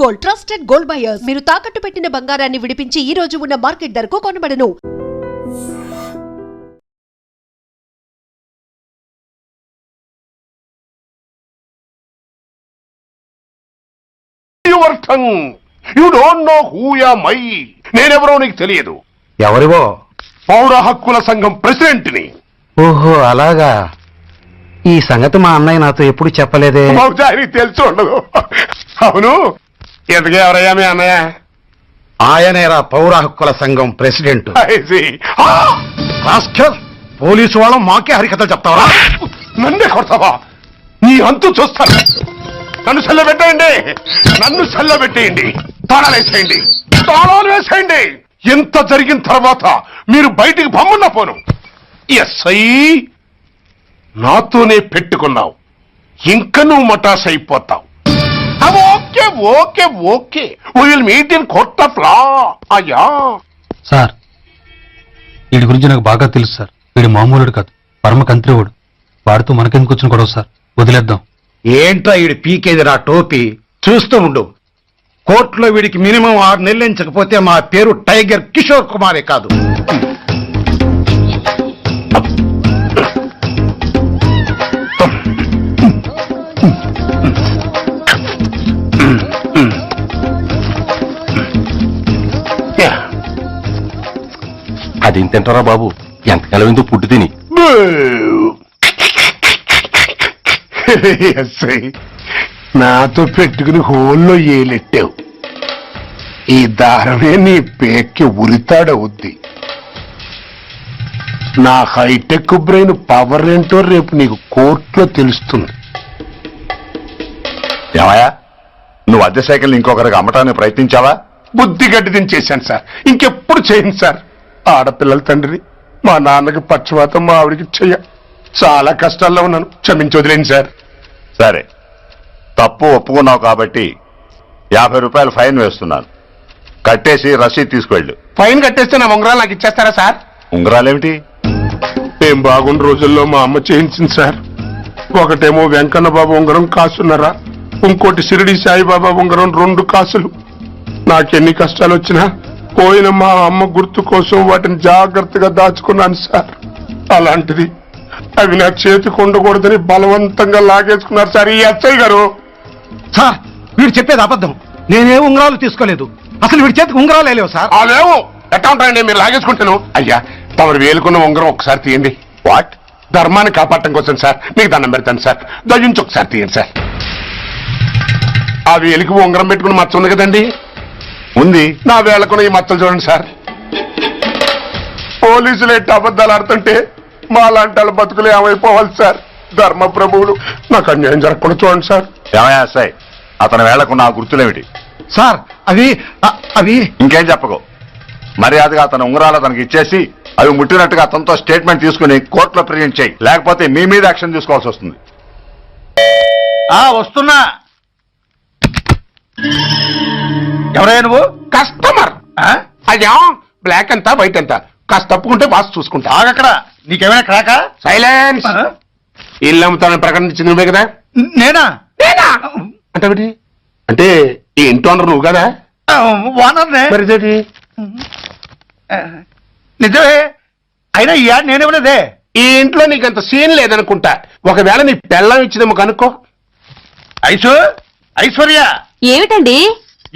Gold, trusted gold buyers. మీరు తాకట్టు పెట్టిన బంగారాన్ని విడిపించి ఈ రోజు ఉన్న మార్కెట్ ధరకు కొనబడను. Your tongue. You don't know who am I. నేనెవరో నీకు తెలియదు. ఎవరివో? పౌర హక్కుల సంఘం ప్రెసిడెంట్ ని. ఓహో అలాగా. ఈ సంగతి మా అన్నయ్య నాతో ఎప్పుడు చెప్పలేదే. బహుశా ఆయనకి తెలిసి ఉండదు. అవును, ఎందుకు ఎవరయ్యా మీ అన్నయ్య? ఆయనేరా పౌర హక్కుల సంఘం president. I see. Rascal, police వాళ్ళం మాకే హరికథలు చెప్తావా? నన్నే కొడతావా? నీ అంతు చూస్తాను. నన్ను సెల్లబెట్టేయండి, నన్ను సెల్లబెట్టేయండి. తాళాలు వేసేయండి, తాళాలు వేసేయండి. ఎంత జరిగిన తర్వాత మీరు బయటికి పమ్మున్నా పోను. ఎస్ఐ నాతోనే పెట్టుకున్నావు, ఇంకా నువ్వు మటాస్ అయిపోతావు. Okay okay okay, will meet in court of law. అయ్యా సార్, వీడి గురించి నాకు బాగా తెలుసు సార్. వీడు మామూలుడు కాదు, పరమ కంత్రివుడు. వాడితో మనకెందుకు వచ్చిన గొడవ సార్, వదిలేద్దాం. ఏంట్రా వీడి పీకేది రా టోపీ? చూస్తూ ఉండు. కోర్టులో వీడికి మినిమం 6 నెలలు ఎంచకపోతే మా పేరు టైగర్ కిషోర్ కుమారే కాదు. అది తింటారా బాబు? ఎంతకాలం ఎందుకు పుట్టు తిని. ఎస్ఐ, నాతో పెట్టుకుని హోల్లో ఏలెట్టావు. ఈ దారమే నీ పేక్కి ఉరితాడవుద్ది. నా హైటెక్ బ్రెయిన్ పవర్ ఏంటో రేపు నీకు కోర్టులో తెలుస్తుంది. ఏమయ్యా, నువ్వు అద్దె సైకిల్ ఇంకొకరికి అమ్మటానికి ప్రయత్నించావా? బుద్ధి గడ్డి దించేశాను సార్, ఇంకెప్పుడు చేయను సార్. ఆడపిల్లల తండ్రిని, మా నాన్నకి పక్షవాతం, మా ఆవిడికి చెయ్య. చాలా కష్టాల్లో ఉన్నాను, క్షమించి వదిలేండి సార్. సరే, తప్పు ఒప్పుకున్నావు కాబట్టి 50 రూపాయలు ఫైన్ వేస్తున్నాను. కట్టేసి రసీదు తీసుకువెళ్ళు. ఫైన్ కట్టేస్తే నా ఉంగరాలు నాకు ఇచ్చేస్తారా సార్? ఉంగరాలేమిటి? ఏం బాగున్న రోజుల్లో మా అమ్మ చేయించింది సార్. ఒకటేమో వెంకన్న బాబు ఉంగరం కాసున్నరా, ఇంకోటి షిరిడి సాయిబాబా ఉంగరం 2 కాసులు. నాకెన్ని కష్టాలు వచ్చినా పోయిన మా అమ్మ గుర్తు కోసం వాటిని జాగ్రత్తగా దాచుకున్నాను సార్. అలాంటిది అవి నా చేతికి ఉండకూడదని బలవంతంగా లాగేసుకున్నారు సార్ ఈ ఎస్ఐ గారు. సార్, వీడు చెప్పేది అబద్ధం. నేనే ఉంగరాలు తీసుకోలేదు. అసలు వీడి చేతికి ఉంగరాలు లేవు సార్. అలేవు, ఎట్టా ఉంటాయండి మీరు లాగేసుకుంటాను. అయ్యా, తమరు వేలుకున్న ఉంగరం ఒకసారి తీయండి. వాట్? ధర్మాన్ని కాపాడటం కోసం సార్, మీకు దండం పెడతాను సార్. దయ్యుంచి ఒకసారి తీయండి సార్. ఆ వేలికి ఉంగరం పెట్టుకుని మచ్చ ఉంది కదండి, ఉంది. నా వేళకున్న ఈ మచ్చలు చూడండి సార్. పోలీసులు ఎట్టి అబద్ధాలు ఆడుతుంటే మా లాంటి వాళ్ళ బతుకులు ఏమైపోవాలి సార్? ధర్మ ప్రభువులు, నాకు అన్యాయం జరగకుండా చూడండి సార్. ఏమయ్యా సాయి, అతని వేళకున్న ఆ గుర్తులేమిటి? సార్, అవి ఇంకేం చెప్పకు. మర్యాదగా అతని ఉంగరాలు అతనికి ఇచ్చేసి అవి ముట్టినట్టుగా అతనితో స్టేట్మెంట్ తీసుకుని కోర్టులో ప్రజెంట్ చేయి. లేకపోతే మీ మీద యాక్షన్ తీసుకోవాల్సి వస్తుంది. వస్తున్నా. ఎవరయ్యా నువ్వు? కస్టమర్. అయ్యా, బ్లాక్ ఎంత వైట్ ఎంత కాస్త తప్పుకుంటే బాస్ చూసుకుంటా. ఆగక్కడ. నీకేమైనా క్రాకా? సైలెన్స్. ఇల్లు అమ్ముతానని ప్రకటించింది నువ్వే కదా? నేనా? అంటే అంటే ఈ ఇంటి ఓనర్ నువ్వు కదా? ఓనర్నే. మరి ఇదేంటి? నిజమే. అయినా ఈ యాడ్ నేనేమలేదే. ఈ ఇంట్లో నీకు అంత సీన్ లేదనుకుంటా. ఒకవేళ నీ పెళ్ళం ఇచ్చిందేమో కనుక్కో. ఐశ్వర్య, ఏమిటండి?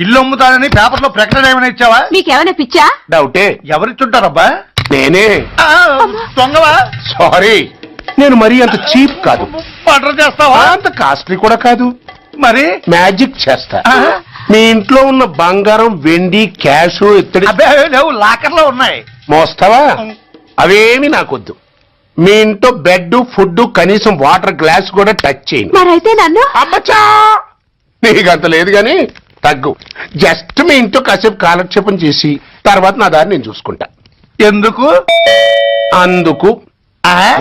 ఇల్లు అమ్ముతానని పేపర్లో ప్రకటన ఏమైనా ఇచ్చావా? మీకేమైనా పిచ్చా? డౌటే. ఎవరిచ్చుంటారబ్బా? నేనే. దొంగవా? సారీ, నేను మరీ అంత చీప్ కాదు. మర్డర్ చేస్తావా? అంత కాస్ట్లీ కూడా కాదు. మరి మ్యాజిక్ చేస్తా. మీ ఇంట్లో ఉన్న బంగారం, వెండి, క్యాష్, ఇత్తడి లేవు, లాకర్లో ఉన్నాయి. మోస్తావా? అవేమి నాకొద్దు. మీ ఇంట్లో బెడ్, ఫుడ్, కనీసం వాటర్ గ్లాస్ కూడా టచ్ చేయండి. మరైతే నన్ను అమ్మచ్చా, నీకంత లేదు గాని తగ్గు. జస్ట్ మీ ఇంట్లో కాసేపు కాలక్షేపం చేసి తర్వాత నా దారి నేను చూసుకుంటా. ఎందుకు? అందుకు.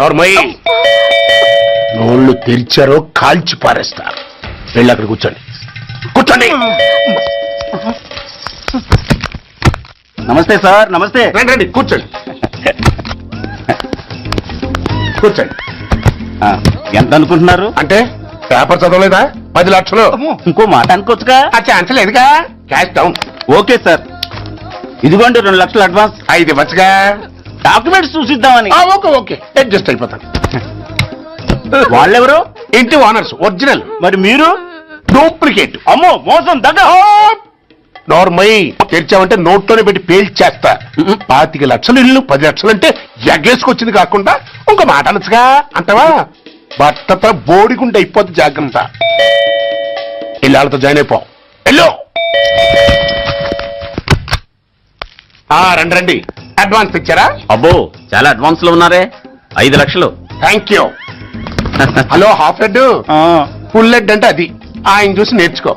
నోర్మయ్య, నోళ్ళు తెరిచారో కాల్చి పారేస్తారు. వెళ్ళి అక్కడ కూర్చోండి. కూర్చోండి. నమస్తే సార్. నమస్తే. రండి రండి, కూర్చోండి. కూర్చోండి. ఎంత అనుకుంటున్నారు? అంటే పేపర్ చదవలేదా? 10 లక్షలు. ఇంకో మాట అనుకోవచ్చుగా. ఆ ఛాన్స్ లేదుగా. Cash down. ఓకే సార్, ఇదిగోండి 2 లక్షలు అడ్వాన్స్. 5 ఇవ్వచ్చుగా. డాక్యుమెంట్స్ చూసిద్దామని. ఓకే ఓకే, అడ్జస్ట్ అయిపోతాను. వాళ్ళెవరు? ఇంటి ఓనర్స్ ఒరిజినల్, మరి మీరు? డూప్లికేట్. అమ్మో, మోసం దగ్గర. నార్మల్ తెరిచామంటే నోట్లోనే పెట్టి పేల్చేస్తా. 25 లక్షలు ఇల్లు 10 లక్షలు అంటే ఎగేసుకొచ్చింది కాకుండా ఇంకో మాట అనొచ్చుగా. అంటావా? భర్తతో బోడిగుంటే అయిపోద్ది, జాగ్రత్త. ఇల్లాలతో జాయిన్ అయిపో. వెళ్ళు. రండి రండి, అడ్వాన్స్ ఇచ్చారా? అబ్బో, చాలా అడ్వాన్స్ లో ఉన్నారే. 5 లక్షలు. Thank you. Hello, half head full head అంటే అది. ఆయన చూసి నేర్చుకో.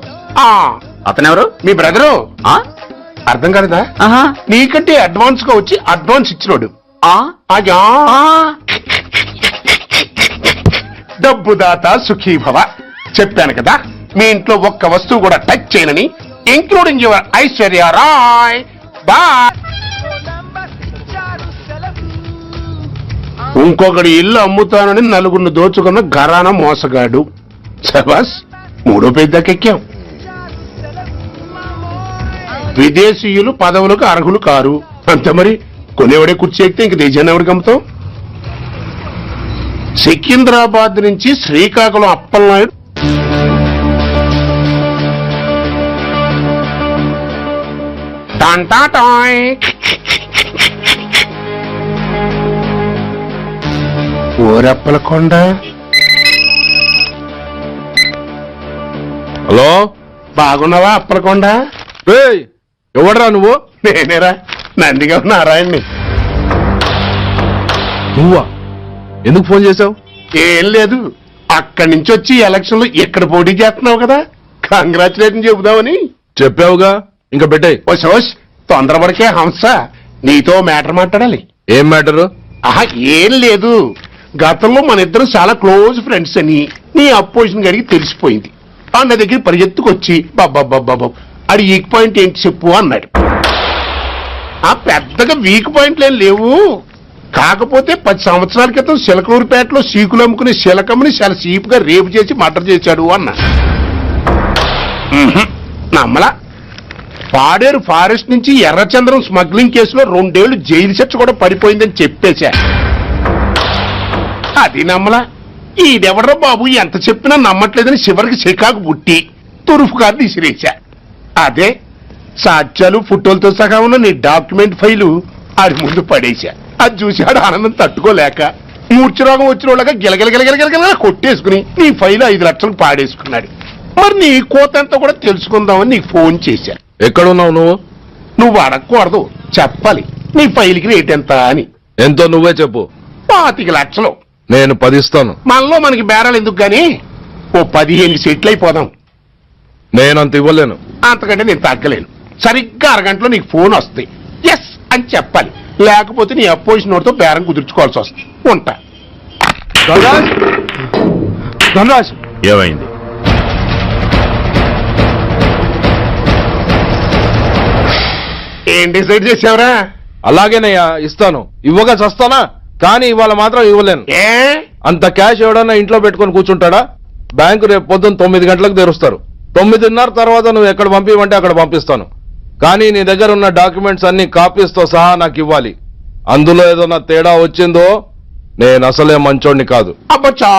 అతనెవరు? మీ బ్రదరు. ఆ? అర్థం కాలేదా? ఆహా. నీకంటే అడ్వాన్స్ గా వచ్చి అడ్వాన్స్ ఇచ్చినోడు. ఆ? అయ్యా, డబ్బు దాత సుఖీభవ. చెప్పాను కదా, మీ ఇంట్లో ఒక్క వస్తువు కూడా టచ్ చేయనని, including your Aishwarya Rai. Bye. ఇంకొకటి ఇల్లు అమ్ముతానని 4 దోచుకున్న ఘరాన మోసగాడు. శబాస్, 3వ పేజీ దాకా ఎక్కాం. విదేశీయులు పదవులకు అర్హులు కారు. అంతే మరి. కొనేవాడే కుర్చీ ఎక్కితే ఇంక దేశాన్ని ఎవరికి అమ్ముతాం? సికింద్రాబాద్ నుంచి శ్రీకాకుళం అప్పలనాయుడు టాంటాటాయ్. ఓరప్పలకొండ. హలో, బాగున్నావా అప్పలకొండ? ఎవడరా నువ్వు? నేనేరా, నందిగా నారాయణ్ణి. నువ్వా? ఎందుకు ఫోన్ చేశావు? ఏం లేదు, అక్కడి నుంచి వచ్చి ఎలక్షన్ లో ఇక్కడ పోటీ చేస్తున్నావు కదా, కంగ్రాచులేషన్ చెబుదామని. చెప్పావుగా, ఇంకా పెట్టాయి. ఓ సోష్, తొందరపడికే హంస, నీతో మ్యాటర్ మాట్లాడాలి. ఏం మ్యాటరు? ఆహా, ఏం లేదు. గతంలో మన ఇద్దరు చాలా క్లోజ్ ఫ్రెండ్స్ అని నీ అపోజిషన్ గారికి తెలిసిపోయింది. నా దగ్గర పరిగెత్తుకొచ్చి బాబా అది వీక్ పాయింట్ ఏంటి చెప్పు అన్నాడు. ఆ పెద్దగా వీక్ పాయింట్లు ఏం లేవు, కాకపోతే 10 సంవత్సరాల క్రితం సిలకలూరుపేటలో సీకులు అమ్ముకునే శిలకమ్మని చాలా చీపుగా రేపు చేసి మర్డర్ చేశాడు అన్నా. నమ్మలా. పాడేరు ఫారెస్ట్ నుంచి ఎర్రచంద్రం స్మగ్లింగ్ కేసులో 2 ఏళ్లు జైలు శిక్ష కూడా పడిపోయిందని చెప్పేశా. అది నమ్మలా. ఈడెవడ్రా బాబు ఎంత చెప్పినా నమ్మట్లేదని చివరికి చికాకు పుట్టి తురుపు కార్డు ఇసిరేశా. అదే సాక్ష్యాలు ఫోటోలతో సహా ఉన్న నీ డాక్యుమెంట్ ఫైలు ఆడి ముందు పడేశా. అది చూసి ఆడు ఆనందం తట్టుకోలేక మూర్ఛరోగం వచ్చిన వాళ్ళగా గిలగిలగిలగిలగిలగిల కొట్టేసుకుని నీ ఫైలు 5 లక్షలకు పాడేసుకున్నాడు. మరి నీ కోతంతా కూడా తెలుసుకుందామని నీకు ఫోన్ చేశా. ఎక్కడున్నావు నువ్వు? నువ్వు అడగకూడదు, చెప్పాలి. నీ ఫైల్కి రేట్ ఎంత అని. ఎంతో నువ్వే చెప్పు. 25 లక్షలు. నేను 10 ఇస్తాను. మనలో మనకి బేరాలు ఎందుకు గాని, ఓ 15 సెటిల్ అయిపోదాం. నేనంత ఇవ్వలేను. అంతకంటే నేను తగ్గలేను. సరిగ్గా అరగంటలో నీకు ఫోన్ వస్తుంది. ఎస్ అని చెప్పాలి, లేకపోతే నీ అపోజిషన్ వాడితో బేరం కుదుర్చుకోవాల్సి వస్తుంది. ఉంటా. ధనరాజ్, ఏమైంది? ఏం డిసైడ్ చేసావురా? అలాగేనయ్యా, ఇస్తాను. ఇవ్వగా చస్తానా, కానీ ఇవాళ మాత్రం ఇవ్వలేను. ఏ అంత క్యాష్ ఎవడన్నా ఇంట్లో పెట్టుకొని కూర్చుంటాడా? బ్యాంకు రేపు పొద్దున్న 9 గంటలకు తెరుస్తారు. 9:30 తర్వాత నువ్వు ఎక్కడ పంపిమంటే అక్కడ పంపిస్తాను. కానీ నీ దగ్గర ఉన్న డాక్యుమెంట్స్ అన్ని కాపీస్తో సహా నాకు ఇవ్వాలి. అందులో ఏదన్నా తేడా వచ్చిందో నేను అసలే మంచోడిని కాదు. అబ్బచ్చా,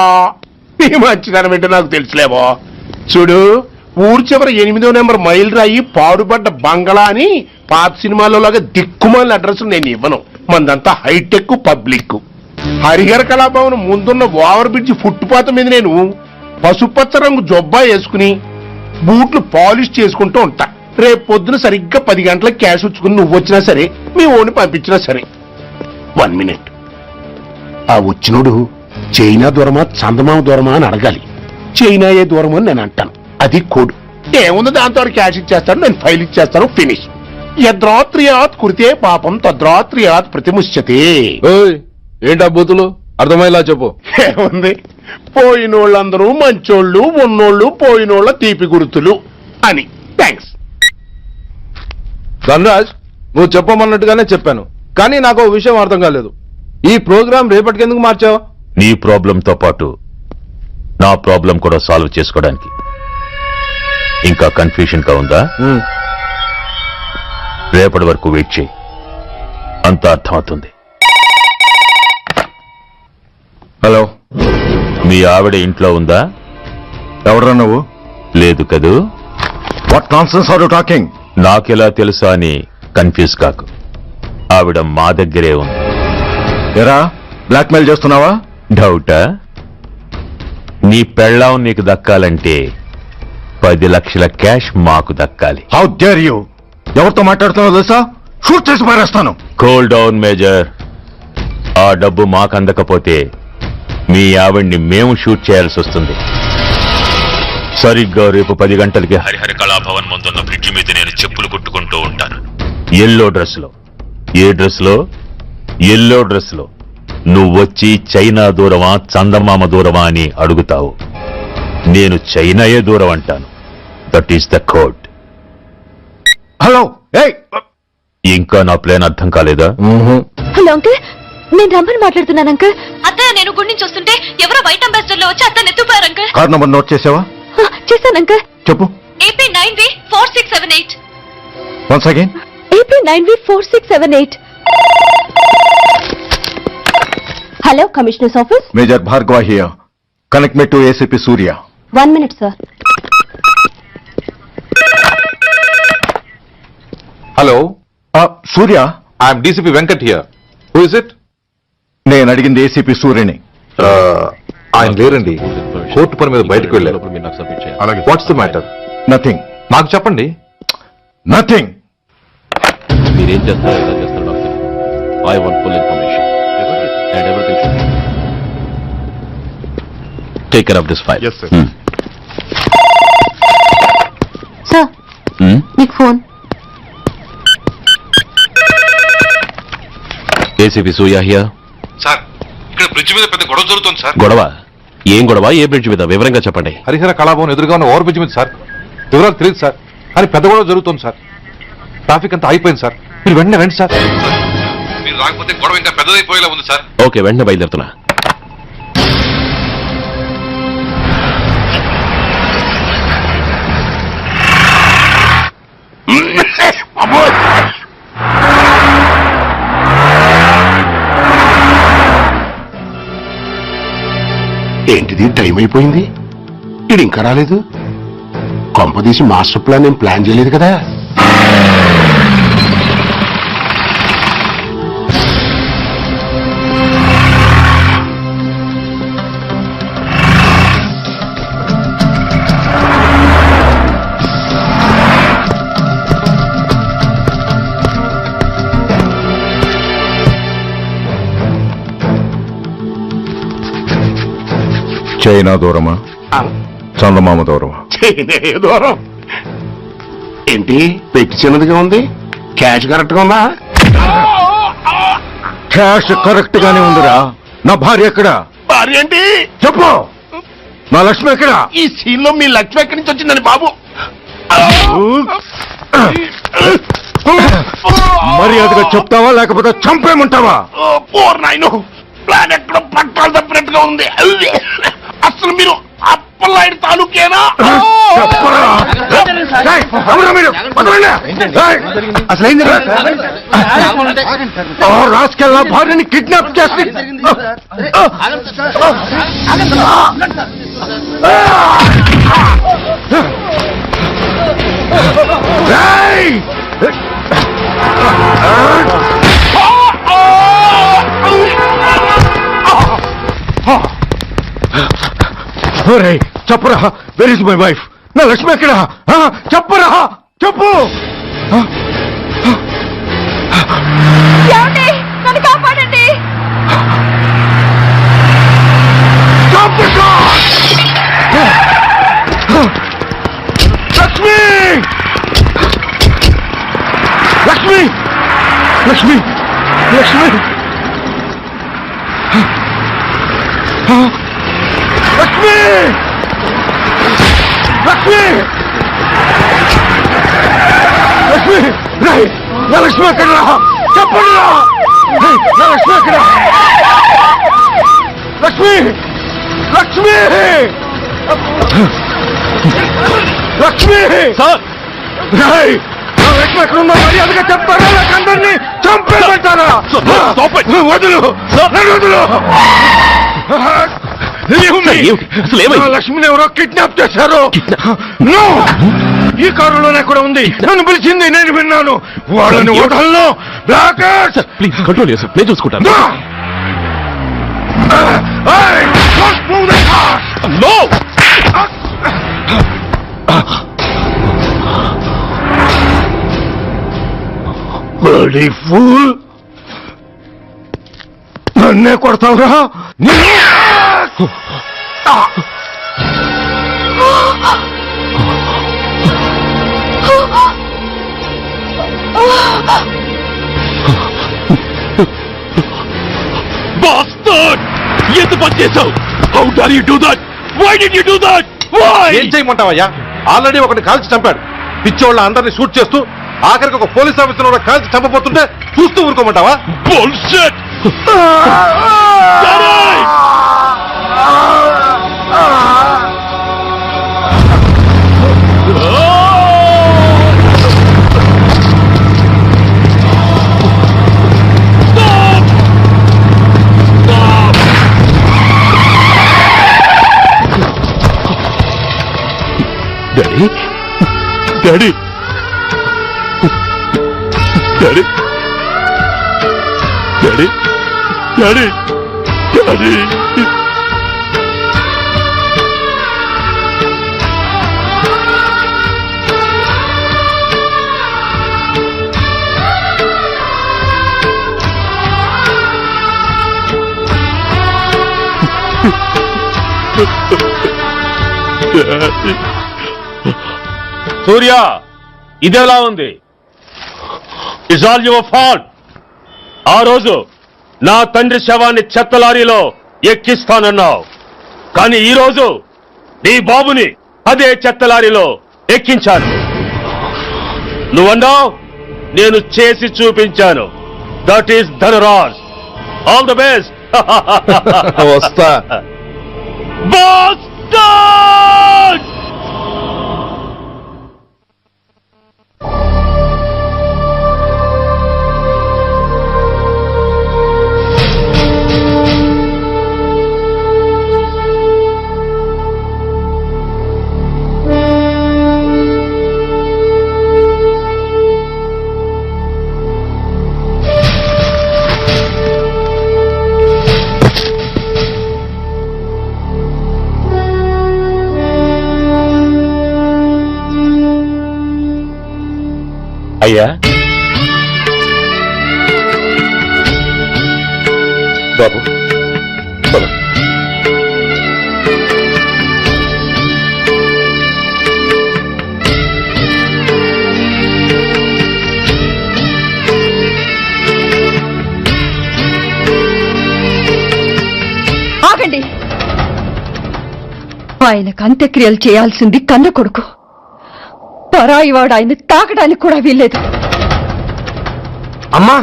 నీ మంచిదనం ఏంటో నాకు తెలుసులేవో. చూడు, ఊరు చివర 8వ నెంబర్ మైల్ రాయి పాడుపడ్డ బంగళా అని పాత సినిమాలో లాగా దిక్కుమాల అడ్రస్ నేను ఇవ్వను. మందంతా హైటెక్ పబ్లిక్. హరిహర కళాభవన్ ముందున్న ఓవర్ బ్రిడ్జ్ ఫుట్పాత్ మీద నేను పసుపచ్చ రంగు జొబ్బా వేసుకుని బూట్లు పాలిష్ చేసుకుంటూ ఉంటా. రేపు పొద్దున సరిగ్గా 10 గంటలకు క్యాష్ వచ్చుకుని నువ్వు వచ్చినా సరే, మీ ఓని పంపించినా సరే. 1 మినిట్. ఆ వచ్చినోడు చైనా దూరమా చందమామ దూరమా అని అడగాలి. చైనాయే దూరం అని నేను అంటాను. అది కోడ్. ఏముంది, దాంతో క్యాష్ ఇచ్చేస్తాను, నేను ఫైల్ ఇచ్చేస్తాను, ఫినిష్. యద్రాత్రియాత్ కురితే పాపం తద్రాత్రియాత్ ప్రతిముష్యతే. ఏంటా బూతులు? అర్థమయ్యేలా చెప్పు. ఏముంది, పోయినోళ్ళందరూ మంచోళ్ళు, ఉన్నోళ్ళు పోయినోళ్ళ తీపి గుర్తులు అని. థ్యాంక్స్. ధనరాజ్, నువ్వు చెప్పమన్నట్టుగానే చెప్పాను, కానీ నాకు ఓ విషయం అర్థం కాలేదు. ఈ ప్రోగ్రాం రేపటికి ఎందుకు మార్చావు? నీ ప్రాబ్లంతో పాటు నా ప్రాబ్లం కూడా సాల్వ్ చేసుకోవడానికి. ఇంకా కన్ఫ్యూషన్ గా ఉందా? రేపటి వరకు వెయిట్ చేయి, అంత అర్థమవుతుంది. హలో, మీ ఆవిడ ఇంట్లో ఉందా? ఎవడ్రా నువ్వు? లేదు కదూ? What nonsense are you talking? నాకెలా తెలుసా అని కన్ఫ్యూజ్ కాకు, ఆవిడ మా దగ్గరే ఉంది. ఎరా, బ్లాక్మెయిల్ చేస్తున్నావా? డౌటా? నీ పెళ్ళాం నీకు దక్కాలంటే 10 లక్షల క్యాష్ మాకు దక్కాలి. How dare you? ఎవరితో మాట్లాడుతున్నావో తెలుసా? షూట్ చేసి పారేస్తాను. Cool down major. ఆ డబ్బు మాకు అందకపోతే మీ ఆవిడ్ని మేము షూట్ చేయాల్సి వస్తుంది. సరిగ్గా రేపు 10 గంటలకి హరిహర కళాభవన్ ముందున్న బ్రిడ్జి మీద నేను చెప్పులు కుట్టుకుంటూ ఉంటాను. ఎల్లో డ్రెస్ లో. ఏ డ్రెస్ లో? ఎల్లో డ్రెస్ లో. నువ్వొచ్చి చైనా దూరమా చందమామ దూరమా అని అడుగుతావు. నేను చైనాయే దూరం అంటాను. That is the code. Hello, ఏయ్, ఇంకా నా ప్లాన్ అర్థం కాలేదా? హలో అంకుల్, నేను రమ్మని మాట్లాడుతున్నాను అంకుల్. అత్తయ్య నేను గుడి నుంచి వస్తుంటే ఎవరో వైట్ అంబాసిడర్ లో వచ్చి అత్తని ఎత్తుపోయారు అంకుల్. కార్ నంబర్ నోట్ చేసావా? చేశాను అంకుల్. చెప్పు. AP 9V4678. Once again. AP 9V4678. Hello, commissioners office. Major Bhargava here. Connect me to ACP Surya. 1 minute sir. Hello, Surya, I'm DCP Venkat here. Who is it? నేను అడిగింది ACP సూర్యని. ఆయన లేరండి, court పని మీద బయటకు వెళ్ళారు. What's the matter? నథింగ్. నాకు చెప్పండి. నథింగ్. మీరేం చేస్తారో ఎలా చేస్తారు doctor? I want full information and everything should take care of this file. Sir, మీకు phone. ACP Surya here. Sir, ఇక్కడ బ్రిడ్జ్ మీద పెద్ద గొడవ జరుగుతుంది సార్. గొడవ? ఏం గొడవ? ఏ బ్రిడ్జ్ మీద? వివరంగా చెప్పండి. హరిహర కళాభవన్ ఎదురుగా ఉన్న ఓవర్ బ్రిడ్జ్ మీద సార్. వివరాలు తెలియదు సార్, కానీ పెద్ద గొడవ జరుగుతుంది సార్. ట్రాఫిక్ అంతా అయిపోయింది సార్. మీరు వెంటనే రండి సార్. మీరు రాకపోతే గొడవ ఇంకా పెద్దదైపోయేలా ఉంది సార్. ఓకే, వెంటనే బయలుదేరుతున్నా. ఏంటిది, టైం అయిపోయింది, ఇది ఇంకా రాలేదు. కొంపదీసి మాస్టర్ ప్లాన్ ఏం ప్లాన్ చేయలేదు కదా? చైనా దూరమా చందమామ దూరమా? దూరం ఏంటి, పెట్టి చిన్నదిగా ఉంది, క్యాష్ కరెక్ట్ గా ఉందా? క్యాష్ కరెక్ట్ గానే ఉందిరా. నా భార్య ఎక్కడ? భార్య ఏంటి చెప్పు. నా లక్ష్మి ఎక్కడ? ఈ సీన్ లో మీ లక్ష్మి ఎక్కడి నుంచి వచ్చిందని బాబు? మర్యాదగా చెప్తావా లేకపోతే చంపేమంటావా? పోర్ నాయను, ప్లాన్ ఎక్కడో పట్టాలు తప్పినట్టుగా ఉంది. అసలు మీరు అప్పలాంటి తాలూకేనా? అసలు రాసుకెళ్ళ భార్యని కిడ్నాప్ చేసి చెప్పరా, వెర్ ఇస్ మై వైఫ్? నా లక్ష్మి ఎక్కడ? చెప్పరా, చెప్పు. నన్ను కాపాడండి. లక్ష్మి, లక్ష్మి, లక్ష్మి, లక్ష్మి, లక్ష్మి, లక్ష్మి, లక్ష్మి, రాయ్, నా లక్ష్మి ఎక్కడ? చెప్పండి రా. నా లక్ష్మి ఎక్కడ? లక్ష్మి, లక్ష్మి, లక్ష్మి సార్ రేయ్, నా లక్ష్మి ఎక్కడుందో మర్యాదగా చెప్తారా లేక అందరినీ చంపేమంటారా? Stop it. వదులు నన్ను వదులు. ఏమిటి? అసలు ఏమైంది? నా లక్ష్మిని ఎవరో కిడ్నాప్ చేశారు. No! ఈ కారులోనే కూడా ఉంది. నన్ను పిలిచింది, నేను విన్నాను. వాళ్ళని వదలను. బ్లాకర్స్ ప్లీజ్ కంట్రోల్ చేసి నేను చూసుకుంటాను. No Bloody fool! నన్నే కొడతావురా? బాస్టర్డ్! ఎంత పని చేసావు? How dare you do that? Why did you do that? Why? ఏం చేయమంటావయ్యా? ఆల్రెడీ ఒకటి కాల్చి చంపాడు. పిచ్చోళ్ళ అందరినీ షూట్ చేస్తూ ఆఖరికి ఒక పోలీస్ ఆఫీసర్ కూడా కాల్చి చంపబోతుంటే చూస్తూ ఊరుకోమంటావా? Bullshit! Daddy daddy daddy daddy daddy daddy Surya, ఇదెలా ఉంది? It's all your fault. ఆ రోజు నా తండ్రి శవాన్ని చెత్త లారీలో ఎక్కిస్తానన్నావు, కానీ ఈ రోజు నీ బాబుని అదే చెత్త లారీలో ఎక్కించాను. నువ్వన్నావు, నేను చేసి చూపించాను. That is Dhanraj. All the best. వస్తా. బాస్టర్డ్! అయ్యా, బాబు పద. ఆగండి. ఆయనకు అంత్యక్రియలు చేయాల్సింది కన్న కొడుకు. పరాయివాడు ఆయన తాకడానికి కూడా వీల్లేదు. అమ్మా,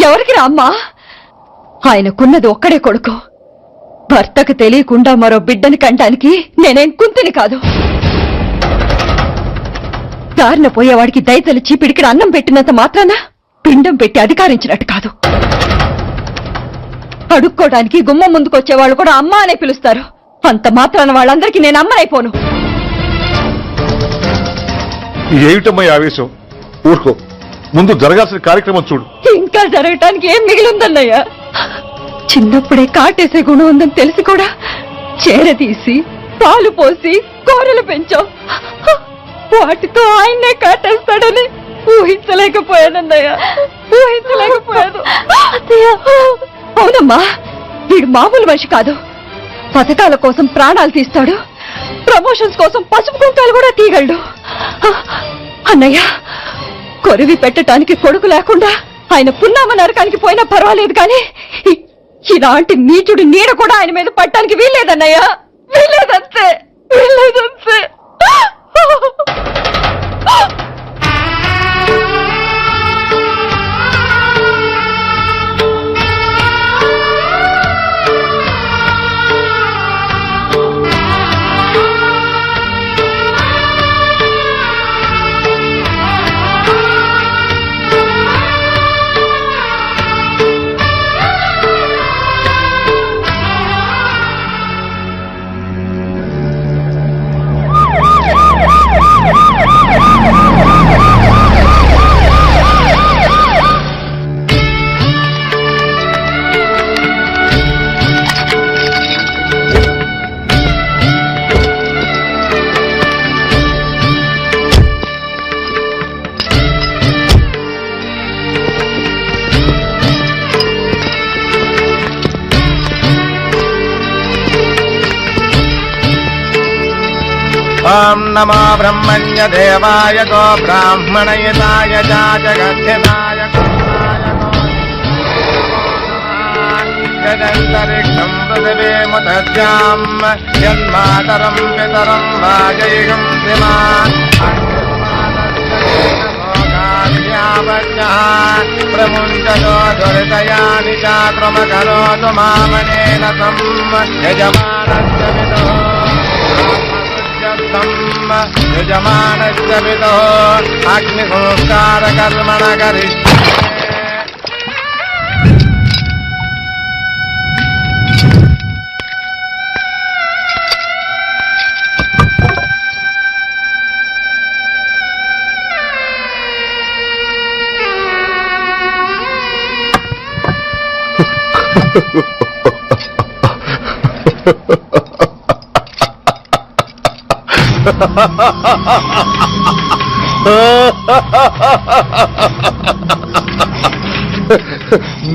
ఎవరికి రా అమ్మా? ఆయనకున్నది ఒక్కడే కొడుకు. భర్తకు తెలియకుండా మరో బిడ్డని కంటానికి నేనేం కుంతిని కాదు. దారిన పోయేవాడికి దయతలిచి పిడికిడ అన్నం పెట్టినంత మాత్రాన పిండం పెట్టి అధికారించినట్టు కాదు. అడుక్కోవడానికి గుమ్మం ముందుకొచ్చేవాళ్ళు కూడా అమ్మ అనే పిలుస్తారు. అంత మాత్రాన వాళ్ళందరికీ నేను అమ్మనైపోను. ఏమిటమ్మా ఈ ఆవేశం? ఊరుకో, ముందు జరగాల్సిన కార్యక్రమం చూడు. ఇంకా జరగటానికి ఏం మిగిలిందన్నయ్యా? చిన్నప్పుడే కాటేసే గుణం ఉందని తెలిసి కూడా చేరదీసి పాలు పోసి కూరలు పెంచాం. వాటితో ఆయన్నే కాటేస్తాడని ఊహించలేకపోయానన్నయ్యా, ఊహించలేకపోయాను. అవునమ్మా, వీడు మామూలు మనిషి కాదు. పథకాల కోసం ప్రాణాలు తీస్తాడు, ప్రమోషన్స్ కోసం పసుపు కుంకాలు కూడా తీయగలడు. అన్నయ్య, కొరివి పెట్టడానికి కొడుకు లేకుండా ఆయన పున్నామ నరకానికి పోయినా పర్వాలేదు, కానీ ఇలాంటి నీచుడు నీడ కూడా ఆయన మీద పట్టడానికి వీల్లేదన్నయ్య, వీల్లేదంతే, వీల్లేదంతే. ఓం నమో బ్రహ్మణ్య దేవాయ గో బ్రాహ్మణయతాయ జగత్యతాయ యదంతరిక్షం పృథివీముదస్యాం యన్మాతరం పితరం వాజయిషం శ్రీమా ప్రముంచతో దురితయాని చాక్రమకరోతు మామనేన తం యజమానస్య విదో యజమానస్య విదో అగ్ని సంస్కార కర్మణ కరిష్యే.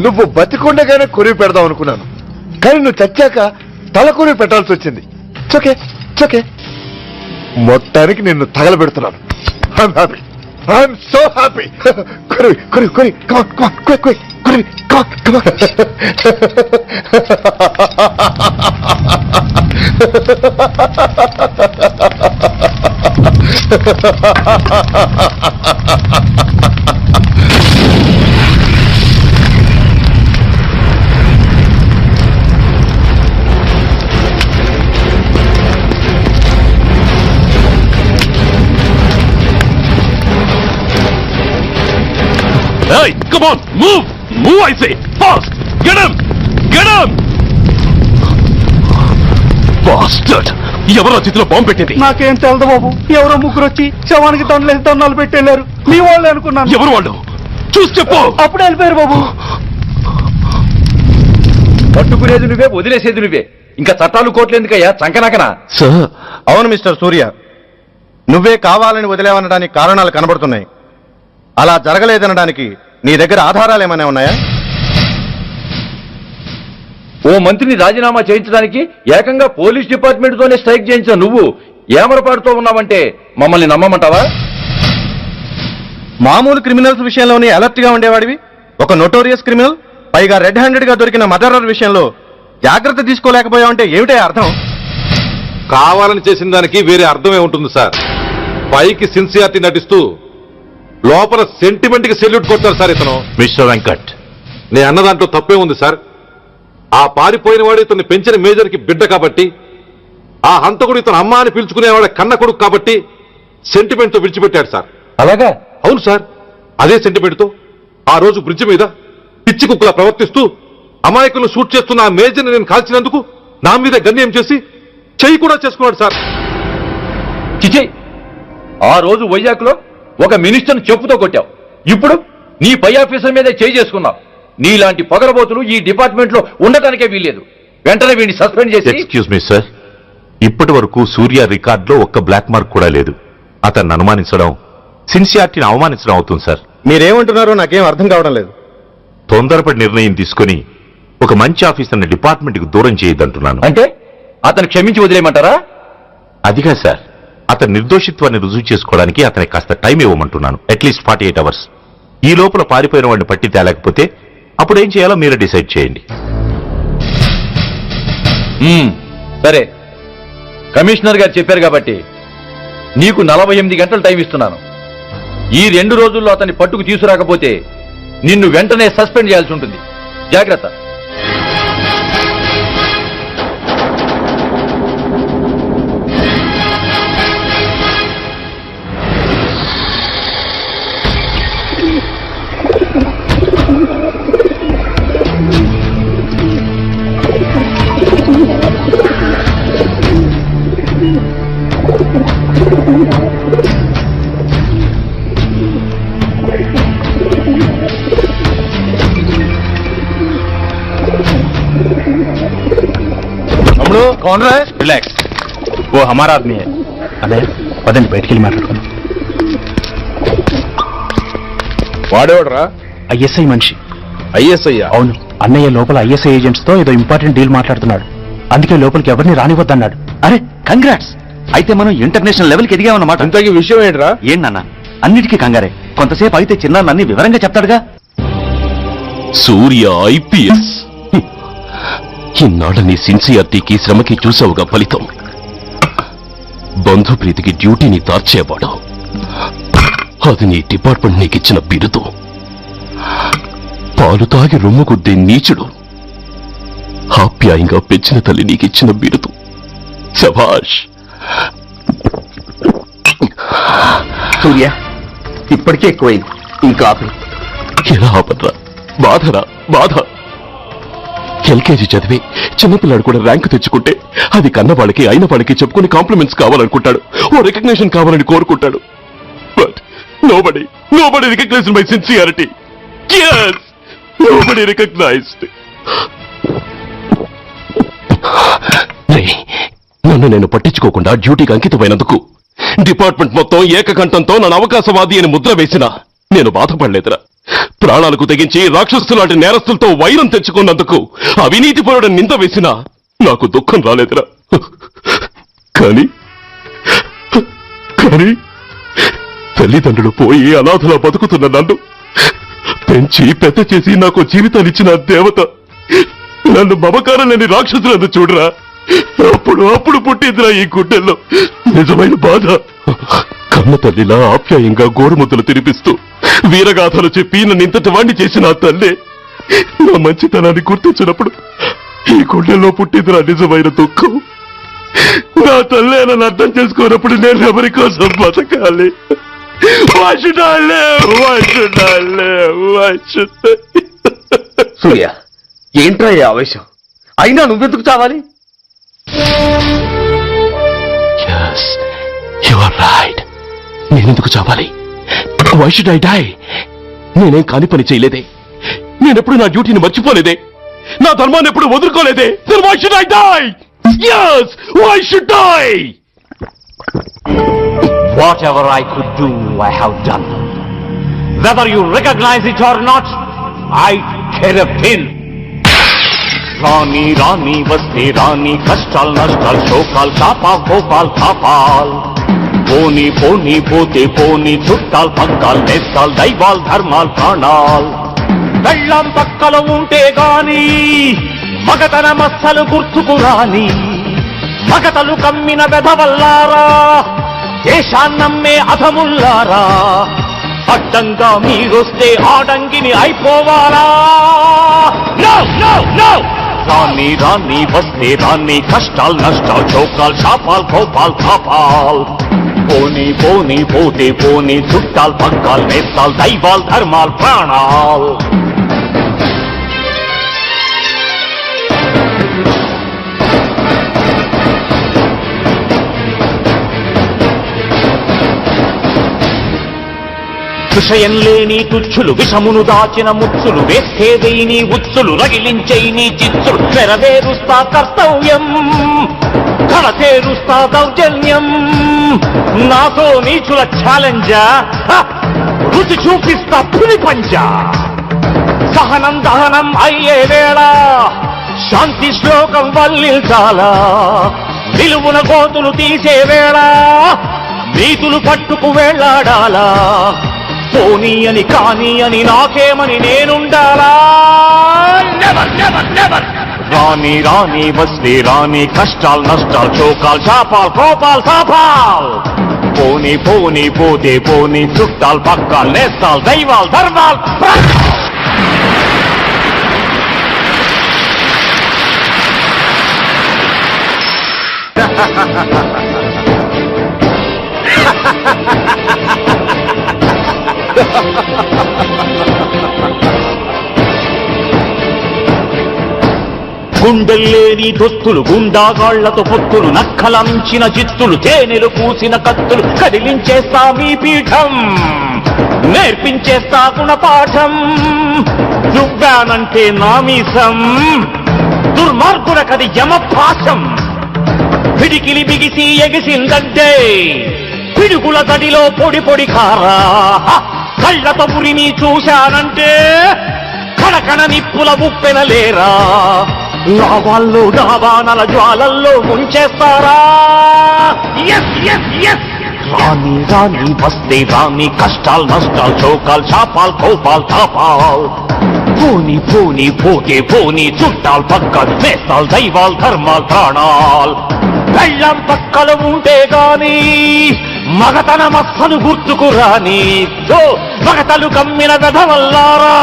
నువ్వు బతికుండగానే కొరివి పెడదాం అనుకున్నాను, కానీ నువ్వు చచ్చాక తల కొరివి పెట్టాల్సి వచ్చింది. చోకే మొత్తానికి నిన్ను తగలబెడుతున్నాను. I'm so happy. కొరివి Hey, come on, move! Move, I say! Fast! Get him! Get him! Bastard! ఎవరో చేతిలో బాంబు పెట్టింది? నాకేం తెలదు బాబు. ఎవరో ముగ్గురు వచ్చి శవానికి దండలు పెట్టేళ్లారు. మీ వాళ్ళే అనుకున్నాను. ఎవరు వాళ్ళు? చూసి చెప్పు. అప్పుడే వెళ్ళిపోయారు బాబు. పట్టుకునేది నువ్వే, వదిలేసేది నువ్వే. ఇంకా చట్టాలు కోట్లు ఎందుకయ్యా చంకనాకనా? సార్, అవును మిస్టర్ సూర్య, నువ్వే కావాలని వదిలేవనడానికి కారణాలు కనబడుతున్నాయి. అలా జరగలేదనడానికి నీ దగ్గర ఆధారాలు ఏమైనా ఉన్నాయా? ఓ మంత్రిని రాజీనామా చేయించడానికి ఏకంగా పోలీస్ డిపార్ట్మెంట్ తోనే స్ట్రైక్ చేయించిన నువ్వు ఏమరపాటుతో ఉన్నావంటే మమ్మల్ని నమ్మమంటావా? మామూలు క్రిమినల్స్ విషయంలోనే అలర్ట్ గా ఉండేవాడివి. ఒక నోటోరియస్ క్రిమినల్, పైగా రెడ్ హ్యాండెడ్ గా దొరికిన మర్డరర్ విషయంలో జాగ్రత్త తీసుకోలేకపోయావంటే ఏమిటే అర్థం? కావాలని చేసిన దానికి వేరే అర్థమే ఉంటుంది సార్. పైకి సిన్సియారిటీ నటిస్తూ లోపల సెంటిమెంట్ కి సెల్యూట్ కొడతారు సార్ ఇతను. మిస్టర్ వెంకట్, నేను అన్న దాంట్లో తప్పే ఉంది సార్. ఆ పారిపోయిన వాడు ఇతన్ని పెంచిన మేజర్ కి బిడ్డ కాబట్టి, ఆ హంతకుడు ఇతను అమ్మ అని పిలుచుకునేవాడు కన్న కొడుకు కాబట్టి సెంటిమెంట్ తో విడిచిపెట్టాడు సార్. అలాగా? అవును సార్. అదే సెంటిమెంట్ తో ఆ రోజు బ్రిడ్జ్ మీద పిచ్చి కుక్కలా ప్రవర్తిస్తూ అమాయకులను షూట్ చేస్తున్న ఆ మేజర్ని నేను కాల్చినందుకు నా మీద గన్యం చేసి చెయ్యి కూడా చేసుకున్నాడు సార్. చిచి, ఆ రోజు వైజాగ్లో ఒక మినిస్టర్ని చెప్పుతో కొట్టావు. ఇప్పుడు నీ పై ఆఫీసర్ మీదే చేయి చేసుకున్నావు. నీలాంటి పొగరబోతులు ఈ డిపార్ట్మెంట్ లో ఉండటానికే వీల్లేదు. వెంటనే వీడిని సస్పెండ్ చేసి. ఎక్స్క్యూజ్ మీ సార్, ఇప్పటి వరకు సూర్య రికార్డులో ఒక్క బ్లాక్ మార్క్ కూడా లేదు. అతన్ని అనుమానించడం సిన్సియారిటీని అవమానించడం అవుతుంది సార్. మీరేమంటున్నారో నాకేం అర్థం కావడం లేదు. తొందరపడి నిర్ణయం తీసుకుని ఒక మంచి ఆఫీసర్ని డిపార్ట్మెంట్ కు దూరం చేయొద్దంటున్నాను. అంటే అతను క్షమించి వదిలేయమంటారా? అదిగా సార్, అతని నిర్దోషిత్వాన్ని రుజువు చేసుకోవడానికి అతనికి కాస్త టైం ఇవ్వమంటున్నాను. At least 48 hours. ఈ లోపల పారిపోయిన వాడిని పట్టి తేలేకపోతే అప్పుడు ఏం చేయాలో మీరే డిసైడ్ చేయండి. సరే, కమిషనర్ గారు చెప్పారు కాబట్టి నీకు 48 గంటలు టైం ఇస్తున్నాను. ఈ 2 రోజుల్లో అతన్ని పట్టుకు తీసుకురాకపోతే నిన్ను వెంటనే సస్పెండ్ చేయాల్సి ఉంటుంది. జాగ్రత్త. कौन रहा है? रिलैक्स, वो हमारा आदमी है. अरे పదండి బయటికి వెళ్ళి మాట్లాడుకుందాం. వాడేవాడరా? ఐఎస్ఐ మనిషి. ఐఎస్ఐ? అవును, అన్నయ్య లోపల ఐఎస్ఐ ఏజెంట్స్ తో ఏదో ఇంపార్టెంట్ డీల్ మాట్లాడుతున్నాడు. అందుకే లోపలికి ఎవరిని రానివద్దన్నాడు. అరే కంగ్రాట్స్, అయితే మనం ఇంటర్నేషనల్ లెవెల్కి ఎదిగామన్నమాట. ఇంతకీ విషయం ఏంట్రా? ఏంటన్నా అన్నిటికీ కంగారే, కొంతసేపు అయితే చిన్నాన్ని వివరంగా చెప్తాడుగా. సూర్య ఐపీఎస్. ఇన్నాళ్ళ నీ సిన్సియారిటీకి శ్రమకి చూసావుగా ఫలితం. బంధుప్రీతికి డ్యూటీని దార్చేవాడు. అది నీ డిపార్ట్మెంట్ నీకిచ్చిన బిరుదు. పాలు తాగి రొమ్ము గుద్దే నీచుడు ఆప్యాయంగా పెంచిన తల్లి నీకిచ్చిన బిరుదు. శభాష్. సూర్య ఇప్పటికే ఎక్కువైంది, ఇంకా ఆపి. ఎలా ఆపనరా? బాధరా బాధ. ఎల్కేజీ చదివి చిన్నపిల్లాడు కూడా ర్యాంకు తెచ్చుకుంటే అది కన్నవాళ్ళకి అయిన వాళ్ళకి చెప్పుకుని కాంప్లిమెంట్స్ కావాలనుకుంటాడు, ఓ రికగ్నేషన్ కావాలని కోరుకుంటాడు. But nobody recognized my sincerity. Yes, nobody recognized. నన్ను నేను పట్టించుకోకుండా డ్యూటీకి అంకితమైనందుకు డిపార్ట్మెంట్ మొత్తం ఏకకంఠంతో నన్ను అవకాశవాది అని ముద్ర వేసినా నేను బాధపడలేదురా. ప్రాణాలకు తెగించి రాక్షసులాంటి నేరస్తులతో వైరం తెచ్చుకున్నందుకు అవినీతిపరుడు నింద వేసినా నాకు దుఃఖం రాలేదురా. కానీ తల్లిదండ్రులు పోయి అనాథలా బతుకుతున్న నన్ను పెంచి పెద్ద చేసి నాకు జీవితాన్నిచ్చిన దేవత నన్ను మమకారం లేని రాక్షసులను చూడరా. అప్పుడు పుట్టిందిరా ఈ గుడ్డెల్లో నిజమైన బాధ. కన్న తల్లిలా ఆప్యాయంగా గోరుముద్దలు తినిపిస్తూ వీరగాథలు చెప్పి నన్ను ఇంతటి వాణ్ణి చేసిన ఆ తల్లే నా మంచితనాన్ని గుర్తించినప్పుడు ఈ గుడ్డెల్లో పుట్టిందిరా నిజమైన దుఃఖం. నా తల్లే నన్ను అర్థం చేసుకోనప్పుడు నేను ఎవరి కోసం బతకాలి? సూర్య ఏంట్రా ఈ ఆవేశం? అయినా నువ్వెందుకు చావాలి? నేనెందుకు చావాలి? Why should I die? నేనేం కాని పని చేయలేదే, నేనెప్పుడు నా డ్యూటీని మర్చిపోలేదే, నా ధర్మాన్ని ఎప్పుడు వదులుకోలేదే. Then why should I die? Yes, why should I? Whatever I could do, I have done. Whether you recognize it or not, I care a pin. రాణి రాణి వస్తే రాణి, కష్టాలు నష్టాలు శోకాలు చాపా గోపాల్ కాపాల్. పోనీ పోనీ పోతే పోనీ, చుట్టాలు పక్కాలు నేస్తాలు దైవాల్ ధర్మాల్ ప్రాణాల్. వెళ్ళం పక్కలో ఉంటే గాని మగతన మస్సలు గుర్తుకు రాని, మగతలు కమ్మిన వెధవల్లారా, దేశాన్నమ్మే అధముల్లారా, అడ్డంగా మీరొస్తే ఆడంగిని అయిపోవాలా? No no no! రాణి రాణి వస్తే రాణి, కష్టాలు నష్టాలు చౌకాలు శాపాల్ గోపాల్ కాపాల్. పోనీ పోనీ పోతే పోనీ, చుట్టాలు పక్కాలు నేస్తాలు దైవాల్ ధర్మాల్ ప్రాణాల్. విషయం లేని తుచ్చులు, విషమును దాచిన ముచ్చులు, వేస్తేదేని ఉచ్చులు, రగిలించేని చిచ్చులు, నెరవేరుస్తా కర్తవ్యం, కడతేరుస్తా దౌర్జన్యం. నాతో నీచుల ఛాలెంజా, రుచి చూపిస్తా పులి పంజా. సహనం దహనం అయ్యే వేళ శాంతి శ్లోకం వల్లించాలా, నిలువున గోతులు తీసే వేళ నీతులు పట్టుకు వేళ్లాడాలా. పోనీ అని కానీ అని నాకేమని నేనుండాలా? Never never never! రాణి రాణి వస్తే రాణి, కష్టాలు నష్టాలు చోకాలు చాపాల్ కోపాల్ సాపాల్. పోనీ పోనీ పోతే పోనీ, చుట్టాలు పక్కాలు నేస్తాలు దైవాల్ ధర్మాల్. గుండెల్లేని దొత్తులు, గుండాగాళ్లతో పొత్తులు, నక్కలంచిన చిత్తులు, తేనెలు పూసిన కత్తులు, కదిలించేస్తా మీ పీఠం, నేర్పించేస్తా గుణపాఠం. దువ్వానంటే నామీసం, దుర్మార్గులకది యమపాశం. పిడికిలి బిగిసి ఎగిసిందంటే పిడుగుల తడిలో పొడి పొడి కారా. కళ్ళతో ఉరిని చూశానంటే కడకణ నిప్పుల ఉప్పెనలేరా. లావాళ్ళు డాబానల జ్వాలల్లో ముంచేస్తారా? రాని రాని వస్తే రాని కష్టాలు నష్టాలు చౌకాలు చాపాల్ కోపాల్ తాపాల్ పోని పోని పోతే పోని చుట్టాల్ పక్కలు వేస్తాల్ దైవాల్ ధర్మాల్ ప్రాణాల్ వెళ్ళం పక్కలు ఉంటే గాని మగతనం అస్సలు గుర్తుకు రాని మగతలు కమ్మిన వెధవల్లారా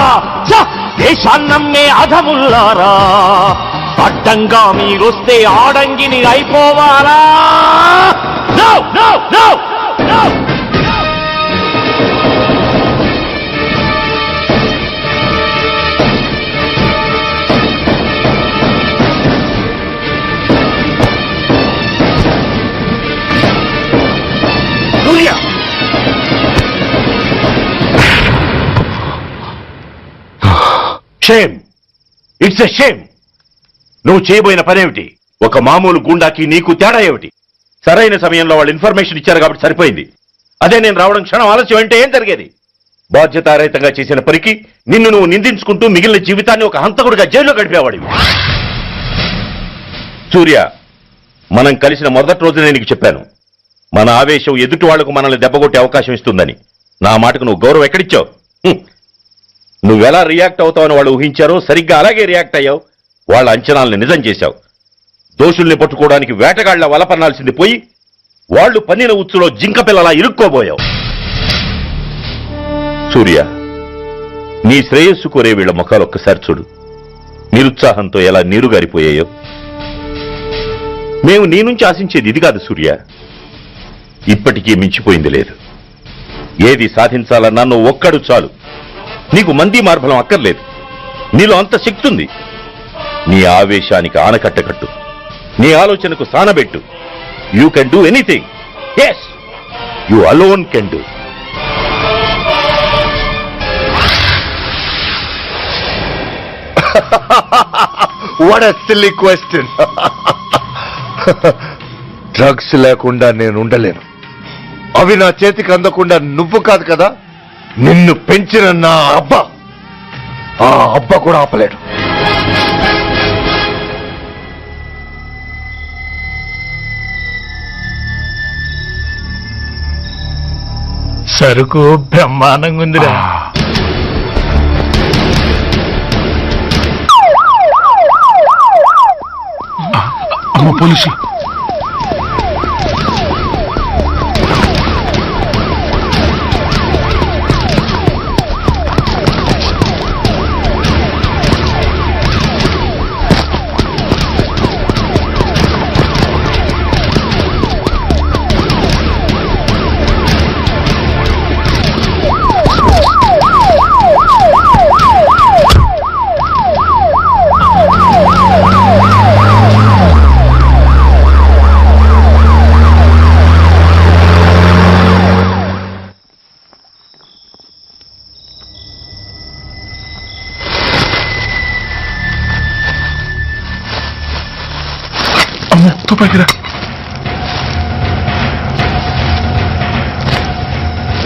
దేశాన్నమ్మే అధముల్లారా అడ్డంగా మీరొస్తే ఆడంగిని అయిపోవాలా? No, no, no, no! Surya! Shame, it's a shame. నువ్వు చేయబోయిన పనేమిటి? ఒక మామూలు గుండాకి నీకు తేడా ఏమిటి? సరైన సమయంలో వాళ్ళు ఇన్ఫర్మేషన్ ఇచ్చారు కాబట్టి సరిపోయింది. అదే నేను రావడం క్షణం ఆలస్యం అంటే ఏం జరిగేది? బాధ్యతారహితంగా చేసిన పనికి నిన్ను నువ్వు నిందించుకుంటూ మిగిలిన జీవితాన్ని ఒక హంతకుడిగా జైల్లో గడిపేవాడివి. సూర్య, మనం కలిసిన మొదటి రోజునే నీకు చెప్పాను, మన ఆవేశం ఎదుటి వాళ్లకు మనల్ని దెబ్బగొట్టే అవకాశం ఇస్తుందని. నా మాటకు నువ్వు గౌరవం ఎక్కడిచ్చావు? నువ్వెలా రియాక్ట్ అవుతావని వాళ్ళు ఊహించారో సరిగ్గా అలాగే రియాక్ట్ అయ్యావు. వాళ్ళ అంచనాల్ని నిజం చేశావు. దోషుల్ని పట్టుకోవడానికి వేటగాళ్ల వలపన్నాల్సింది పోయి వాళ్లు పన్నిన ఉచ్చులో జింక పిల్లలా ఇరుక్కోబోయావు. సూర్య, నీ శ్రేయస్సు కోరే వీళ్ల ముఖాలు ఒక్కసారి చూడు. నిరుత్సాహంతో ఎలా నీరుగారిపోయాయో. మేము నీ నుంచి ఆశించేది ఇది కాదు సూర్య. ఇప్పటికీ మించిపోయింది లేదు. ఏది సాధించాలన్నా నువ్వు ఒక్కడు చాలు. నీకు మంది మార్బలం అక్కర్లేదు. నీలో అంత శక్తి ఉంది. నీ ఆవేశానికి ఆనకట్టకట్టు, నీ ఆలోచనకు సానబెట్టు. You can do anything. Yes, you alone can do. What a silly question. Drugs లేకుండా నేను ఉండలేను. అవి నా చేతికి అందకుండా నువ్వు కాదు కదా, నిన్ను పెంచిన నా అబ్బ, ఆ అబ్బ కూడా ఆపలేడు. సరుకు బ్రహ్మాండంగా ఉందిరా. అమ్మ పోలీసు.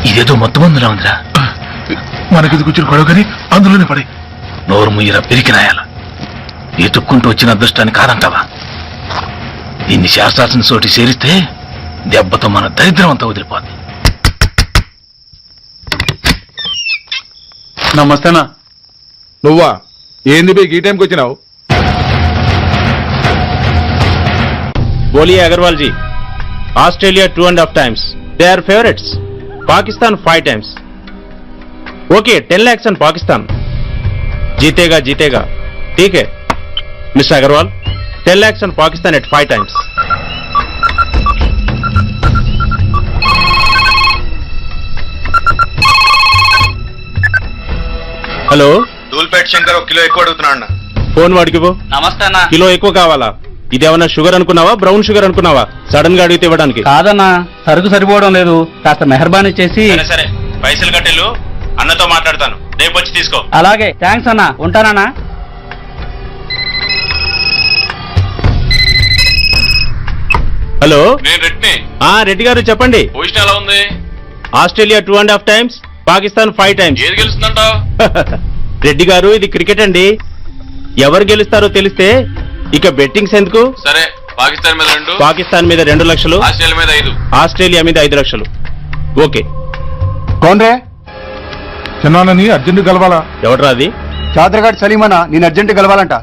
ఇదేదో మొత్తం అందులో ఉందిరా. మనకిది కూర్చుని గొడవ కానీ అందులోనే పడి నోరు ముయ్యరా పెరికినాయాల. ఎతుక్కుంటూ వచ్చిన అదృష్టాన్ని కాదంటావా? దీన్ని శాస్త్రాసిన చోటి చేరిస్తే దెబ్బతో మన దరిద్రం అంతా వదిలిపోద్ది. నమస్తేనా. నువ్వా? ఏంది బే ఈ టైంకి వచ్చినావు? बोलिए Agarwal ji. Australia 2.5 times. They are favorites. Pakistan 5 times. Okay, 10 lakhs on Pakistan. जीतेगा जीतेगा. ठीक है mister Agarwal. 10 lakhs on Pakistan at 5 times. Hello, Dhoolpet Shankar 1 kilo ఎక్కువ అడుగుతున్నా అన్న. ఫోన్ వాడికి పో. నమస్తే అన్న. కిలో ఎక్కువ కావాలా? ఇదేమన్నా షుగర్ అనుకున్నావా, బ్రౌన్ షుగర్ అనుకున్నావా? సడన్ గా అడిగితే ఇవ్వడానికి కాదన్నా, సరుకు సరిపోవడం లేదు. కాస్త మెహర్బానీ చేసి. సరే, పైసలు కట్టెళ్ళు. అన్నతో మాట్లాడతాను, రేపు వచ్చి తీసుకో. అలాగే, థ్యాంక్స్ అన్నా. ఉంటానన్నా. హలో, నేను రెడ్డి. రెడ్డి గారు చెప్పండి. పొజిషన్ ఎలా ఉంది? Australia 2.5 times, Pakistan 5 times. ఏది గెలుస్తుందంటావు? రెడ్డి గారు, ఇది క్రికెట్ అండి. ఎవరు గెలుస్తారో తెలిస్తే ఇక బెట్టింగ్స్ ఎందుకు? సరే, పాకిస్తాన్ మీద 2, పాకిస్తాన్ మీద 2 లక్షలు, ఆస్ట్రేలియా మీద 5. ఆస్ట్రేలియా మీద 5 లక్షలు. ఓకే. కౌన్రే చిన్నానని అర్జెంట్ కలవాలా? ఎవడ్రా అది? చాదరగాడ్ సలీమనా నేను అర్జెంట్ కలవాలంట.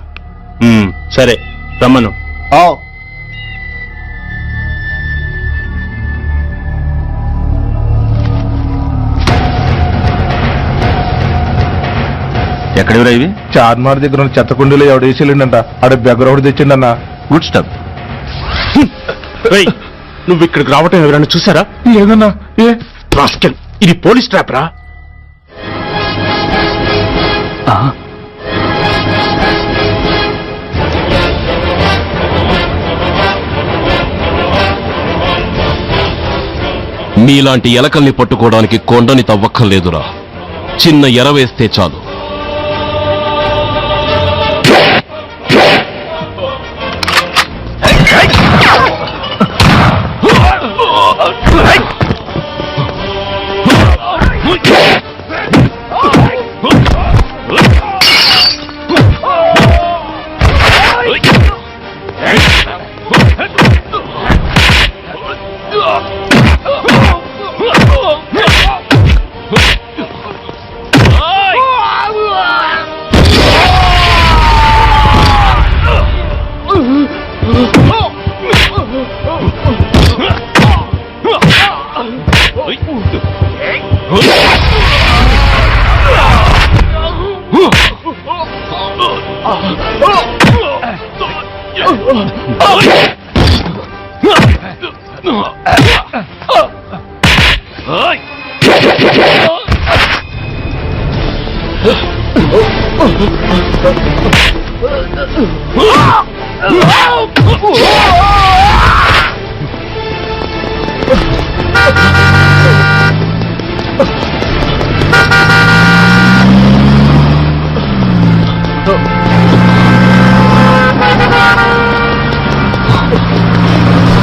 సరే రమ్మను. ఎక్కడివిరా ఇవి? చార్మార్ దగ్గర ఉన్న చెత్త కుండీలో ఎవడు వేసేళ్ళంట. ఆడ బెగ్గరొకటి తెచ్చిండన్న. Good stuff. నువ్వు ఇక్కడికి రావటం ఎవరైనా చూసారా? లేదన్నా. ఏ రాస్కెల్, ఇది పోలీస్ ట్రాప్ రా. మీలాంటి ఎలకల్ని పట్టుకోవడానికి కొండని తవ్వక్కర్లేదురా, చిన్న ఎర వేస్తే చాలు.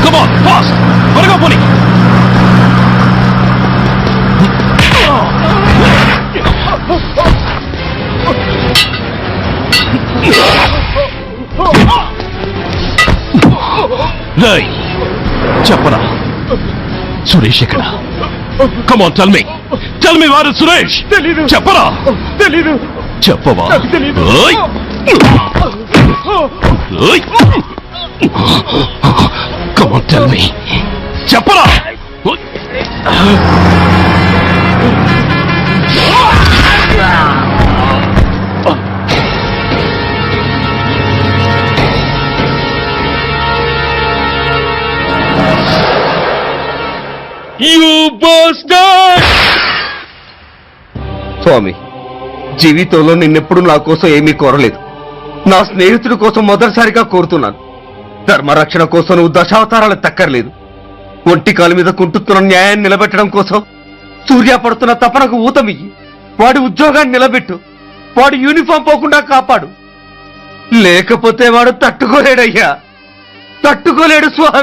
Come on, fast! త్వరగా పోనీ. చెప్పరా సురేష్ ఎక్కడ? Come on, tell me. Tell me where is Suresh? తెలీదు. చెప్పరా? తెలీదు. చెప్పవా? ఓయ్! ఓయ్! Come on, tell me. చెప్పరా? స్వామి, జీవితంలో నిన్నెప్పుడు నా కోసం ఏమీ కోరలేదు. నా స్నేహితుడి కోసం మొదటిసారిగా కోరుతున్నాను. ధర్మరక్షణ కోసం నువ్వు దశావతారాలు తక్కర్లేదు. ఒంటి కాలు మీద కుంటుతున్న న్యాయాన్ని నిలబెట్టడం కోసం సూర్య పడుతున్న తపనకు ఊతమియ్యి. వాడి ఉద్యోగాన్ని నిలబెట్టు. వాడు యూనిఫామ్ పోకుండా కాపాడు. లేకపోతే వాడు తట్టుకోలేడయ్యా, తట్టుకోలేడు స్వామి.